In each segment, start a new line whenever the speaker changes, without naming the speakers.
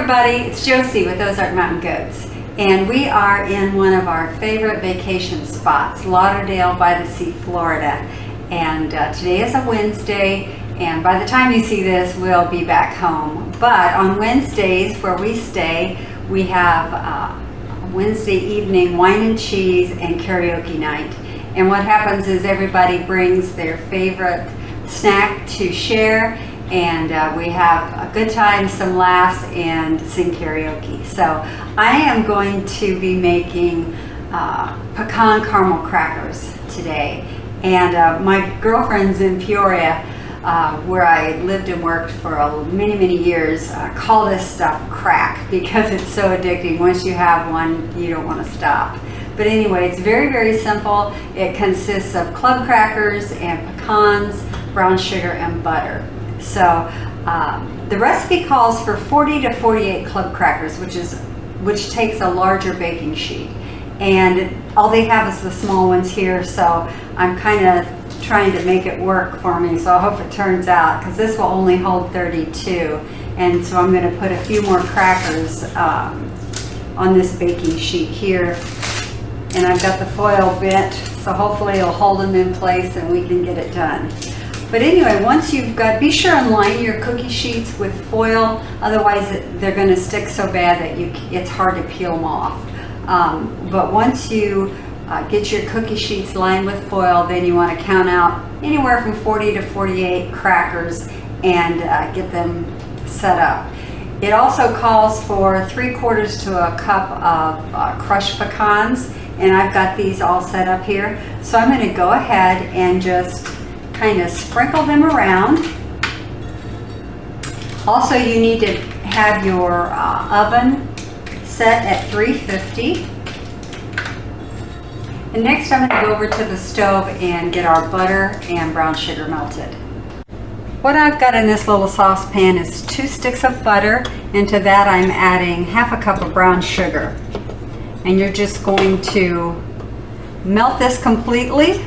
everybody, it's Josie with Ozark Mountain Goats, and we are in one of our favorite vacation spots, Lauderdale by the Sea, Florida. And today is a Wednesday, and by the time you see this, we'll be back home. But on Wednesdays, where we stay, we have Wednesday evening wine and cheese and karaoke night. And what happens is everybody brings their favorite snack to share, and we have a good time, some laughs, and sing karaoke. So I am going to be making pecan caramel crackers today. And my girlfriends in Peoria, where I lived and worked for many years, call this stuff crack because it's so addicting. Once you have one, you don't want to stop. But anyway, it's very simple. It consists of club crackers and pecans, brown sugar, and butter. So the recipe calls for 40 to 48 club crackers, which takes a larger baking sheet. And all they have is the small ones here, so I'm kind of trying to make it work for me, so I hope it turns out, because this will only hold 32. And so I'm going to put a few more crackers on this baking sheet here. And I've got the foil bit, so hopefully it'll hold them in place and we can get it done. But anyway, once you've got, be sure and line your cookie sheets with foil, otherwise they're going to stick so bad that it's hard to peel them off. But once you get your cookie sheets lined with foil, then you want to count out anywhere from 40 to 48 crackers and get them set up. It also calls for 3/4 to a cup of crushed pecans, and I've got these all set up here. So I'm going to go ahead and just kind of sprinkle them around. Also, you need to have your oven set at 350. And next I'm going to go over to the stove and get our butter and brown sugar melted. What I've got in this little saucepan is 2 sticks of butter, and to that I'm adding half a cup of brown sugar. And you're just going to melt this completely.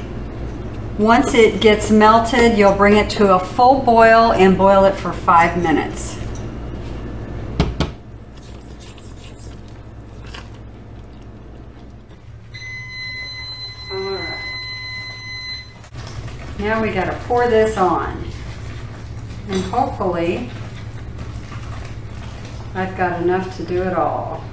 Once it gets melted, you'll bring it to a full boil and boil it for 5 minutes. Alright. Now we gotta pour this on. And hopefully, I've got enough to do it all.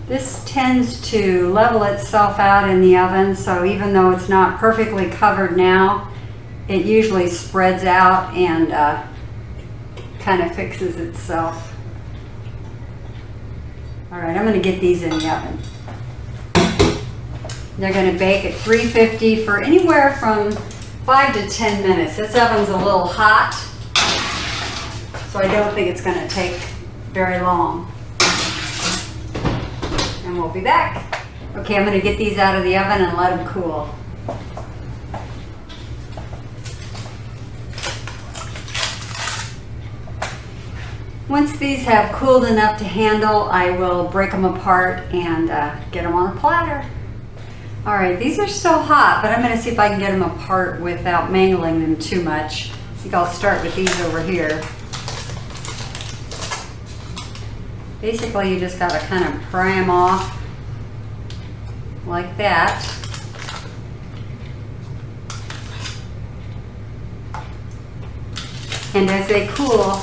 This tends to level itself out in the oven, so even though it's not perfectly covered now, it usually spreads out and kind of fixes itself. All right, I'm going to get these in the oven. They're going to bake at 350 for anywhere from 5 to 10 minutes. This oven's a little hot, so I don't think it's going to take very long. And we'll be back. Okay, I'm going to get these out of the oven and let them cool. Once these have cooled enough to handle, I will break them apart and get them on a platter. All right, these are still hot, but I'm going to see if I can get them apart without mangling them too much. I think I'll start with these over here. Basically, you just got to kind of pry them off like that. And as they cool,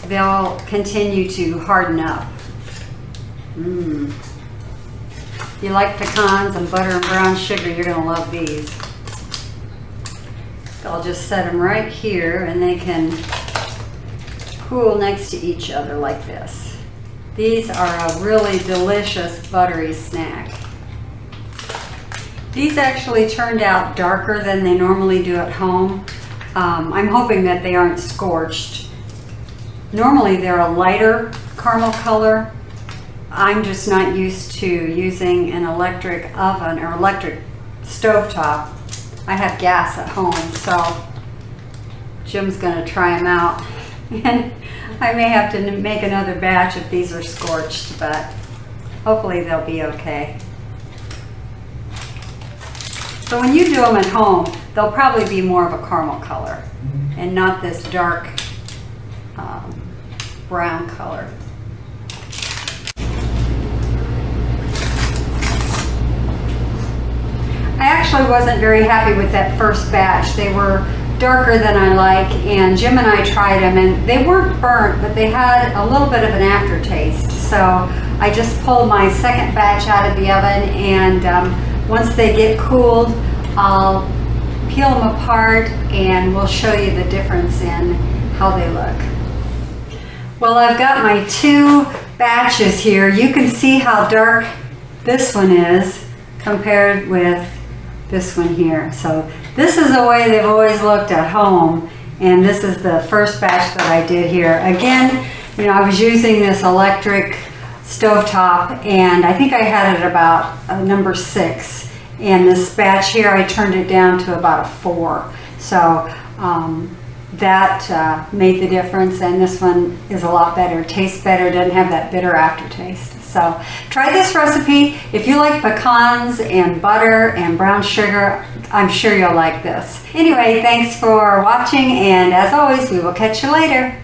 they'll continue to harden up. If you like pecans and butter and brown sugar, you're going to love these. I'll just set them right here and they can cool next to each other like this. These are a really delicious buttery snack. These actually turned out darker than they normally do at home. I'm hoping that they aren't scorched. Normally they're a lighter caramel color. I'm just not used to using an electric oven or electric stovetop. I have gas at home, so Jim's going to try them out. And I may have to make another batch if these are scorched, but hopefully they'll be okay. So when you do them at home, they'll probably be more of a caramel color and not this dark brown color. I actually wasn't very happy with that first batch. They were darker than I like, and Jim and I tried them, and they weren't burnt, but they had a little bit of an aftertaste. So I just pulled my second batch out of the oven, and once they get cooled, I'll peel them apart and we'll show you the difference in how they look. Well, I've got my two batches here. You can see how dark this one is compared with this one here. So this is the way they've always looked at home, and this is the first batch that I did here. Again, you know, I was using this electric stovetop, and I think I had it about number 6. And this batch here, I turned it down to about a 4. So that made the difference, and this one is a lot better, tastes better, doesn't have that bitter aftertaste. So try this recipe. If you like pecans and butter and brown sugar, I'm sure you'll like this. Anyway, thanks for watching, and as always, we will catch you later.